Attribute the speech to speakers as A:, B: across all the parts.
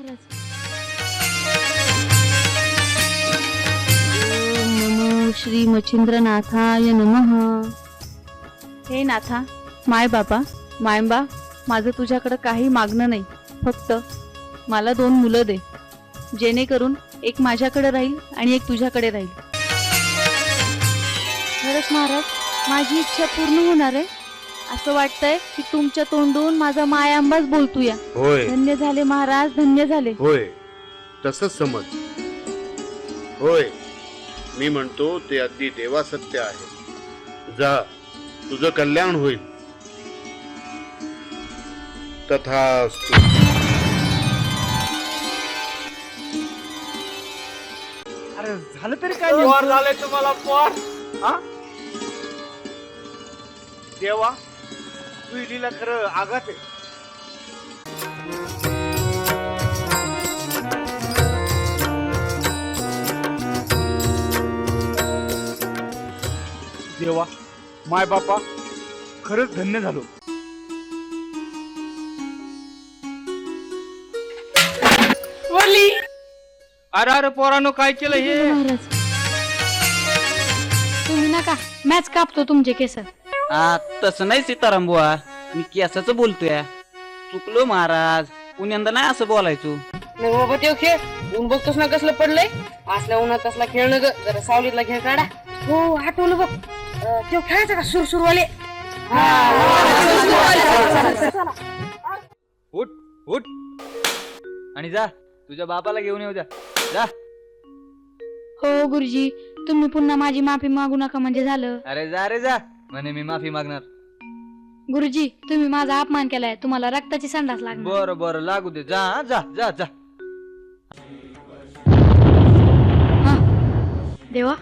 A: महाराज. ओम नमो श्री मच्छिंद्रनाथाय नमः. हे नाथा, माय बाबा, मायंबा, माझं तुझ्याकडे काही मागणं नाही. फक्त मला 2 मुलं दे, जेणेकरून एक माझ्याकडे राहील आणि एक तुझ्याकडे राहील. खरंच महाराज, माझी इच्छा पूर्ण होणार आहे. असं वाटतंय की तुमच्या तोंडून माझा मायांबाच बोलतोय.
B: होय
A: धन्य झाले महाराज, धन्य झाले.
B: होय, तसंच समज. होय, मी म्हणतो ते अगदी देवासत्य आहे. जा, तुझं कल्याण होईल. तथास्तु.
C: अरे झालं तरी काय पोर झालंय तुम्हाला पोर. हा देवा, तू इलीला खरं आघात आहे. देवा, माय बापा, खरंच धन्य झालो.
D: अरे अरे पोरानो, काय केलं हे?
A: महाराज, तुम्ही नका, मॅच कापतो तुमचे केस.
E: तसं नाही सीताराम बुवा, मी केसाच बोलतोय. चुकलो महाराज, पुण्यांदा नाही असं बोलायचो.
F: नाही बाबा, तेव खेळ ऊन बघतोस ना कसलं पडलंय. असल्या उन्हात कसला खेळणं ग, जरा सावलीतला खेळ काढा. हो, आठवलं बघ, तेव खेळायचं का सुरसुरवाले.
E: उठ उठ आणि जा, तुझ्या बाबाला घेऊन येऊ द्या. जा.
A: हो गुरुजी, तुम्ही पुन्हा माझी माफी मागू नका म्हणजे झालं.
E: अरे जा रे जा, म्हणे मी माफी मागणार.
A: गुरुजी, तुम्ही माझा अपमान केलाय, तुम्हाला रक्ताची संडास लागणार.
E: बरं बरं, लागू दे. जा जा जा जा.
A: हा देवा,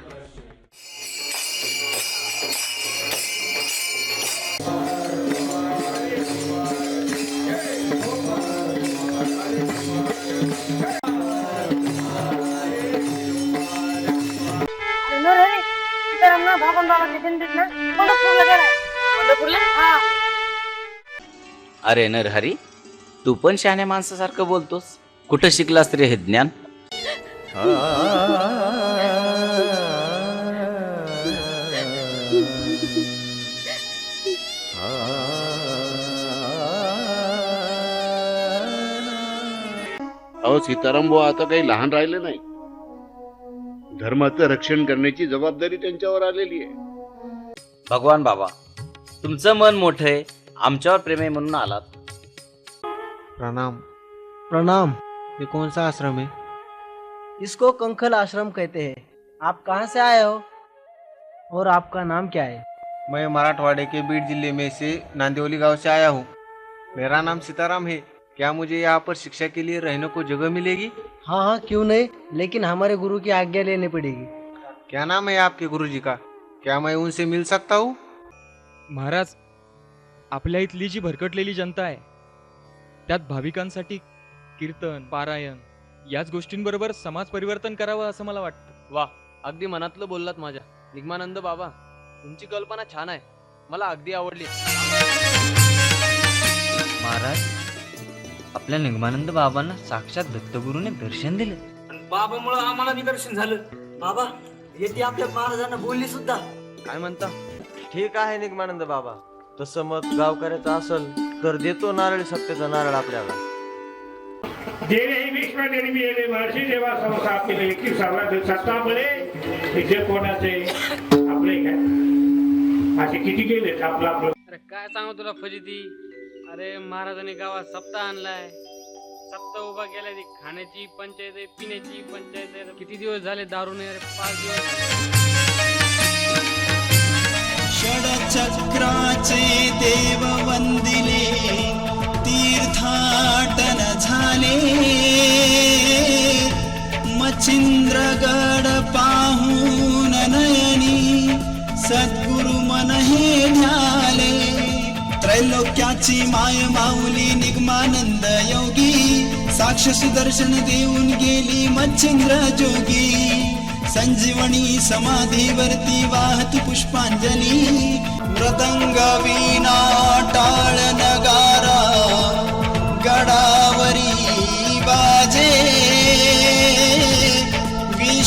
E: अरे नरहरी, तू पण शहाण्या माणसासारखं बोलतोस. कुठं शिकलास रे हे ज्ञान?
B: अहो सीताराम बुवा आता काही लहान राहिले नाही. धर्माचं रक्षण करण्याची जबाबदारी त्यांच्यावर आलेली आहे.
E: भगवान बाबा, तुमचं मन मोठं आहे, आमच्यावर प्रेम आहे म्हणून आलात.
G: प्रणाम प्रणाम. ये कौन सा आश्रम है? इसको कंखल आश्रम कहते हैं. आप कहाँ से आए हो और आपका नाम क्या है?
H: मैं मराठवाड़े के बीड जिले में से नांदेवली गांव से आया हूँ. मेरा नाम सीताराम है. क्या मुझे यहाँ पर शिक्षा के लिए रहने को जगह मिलेगी?
G: हाँ हाँ, क्यों नहीं, लेकिन हमारे गुरु की आज्ञा लेनी पड़ेगी.
H: क्या नाम है आपके गुरुजी का? क्या मैं उनसे मिल सकता हूँ?
D: महाराज, आपल्या इथली जी भरकटलेली जनता आहे, त्यात भाविकांसाठी कीर्तन, पारायण याच गोष्टींबरोबर समाज परिवर्तन करावं असं मला वाटतं.
I: वा, अगदी मनातलं बोललात माझ्या निगमानंद बाबा. तुमची कल्पना छान आहे, मला अगदी आवडली.
E: महाराज, आपल्या निगमानंद बाबांना साक्षात दत्तगुरूने दर्शन दिलं.
C: बाबामुळे आम्हाला दर्शन झालं. बाबा, येते आपल्या महाराजांना बोलली सुद्धा.
I: काय म्हणता?
H: ठीक आहे निगमानंद बाबा, तसं मत गावकऱ्याचं असल तर देतो नारळ सत्याचा नारळ आपल्याला.
J: जेणे विश्व निर्मिले महर्षी देवा संस्था केले की सर्वात सत्ता मिळे जे कोणाचे आपले काय असे किती गेले आपला.
I: अरे काय सांगू तुला फजिती. अरे महाराजांनी गावात सप्ताह आणलाय. सप्ताह उभा केलाय. ती खाण्याची पंचायत आहे, पिण्याची पंचायत आहे. किती दिवस झाले दारू नाही. अरे 5 दिवस.
K: षडचक्राचे देव वंदिले, तीर्थाटन झाले. मच्छिंद्रगड पाहून नयनी, सद्गुरु मन हे ध्याले. त्रैलोक्याची माय माऊली निगमानंद योगी, साक्ष सुदर्शन देऊन गेली मच्छिंद्र जोगी. संजीवनी समाधीवरती वाहती पुष्पांजली. मृदंग वीणा टाळ नगारा, गडावरी बाज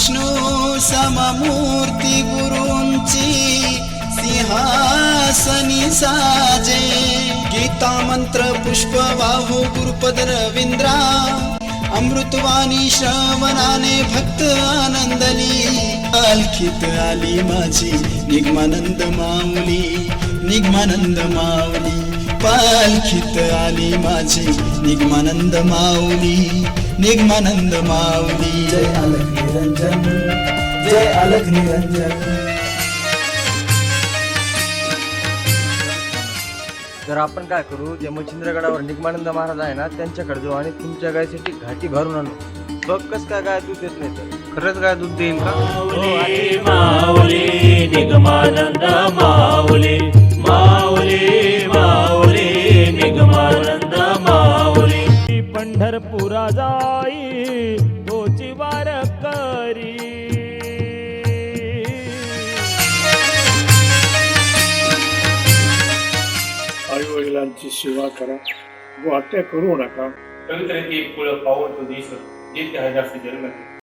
K: विष्णू सममूर्ती गुरूंची सिंहासनी साजे गीता मंत्र पुष्प वाहू गुरुपद रवींद्रा अमृतवाणी श्रवणाने भक्त आनंदली पालखीत आली माझी निगमानंद माऊली निगमानंद माऊली पालखीत आली माझी निगमानंद माऊली निगमानंद माऊली जय अलख निरंजन जय अलख निरंजन.
G: तर आपण काय करू, जे मच्छिंद्रगडावर निगमानंद महाराज आहे ना त्यांच्याकडे जाऊ आणि तुमच्या गायसाठी घाटी भरून आणू. बघ कस काय गाय दूध देत नाही तर.
H: खरंच गाय दूध देईल का?
J: माऊली निगमानंद माऊली माऊली माऊली निगमानंद माऊली पंढरपुरा जाई तोची वार करी. आई वडिलांची सेवा करा, वाट्या करू नका. कविता एक फुलं पावतो देश जे त्या जास्त जन्म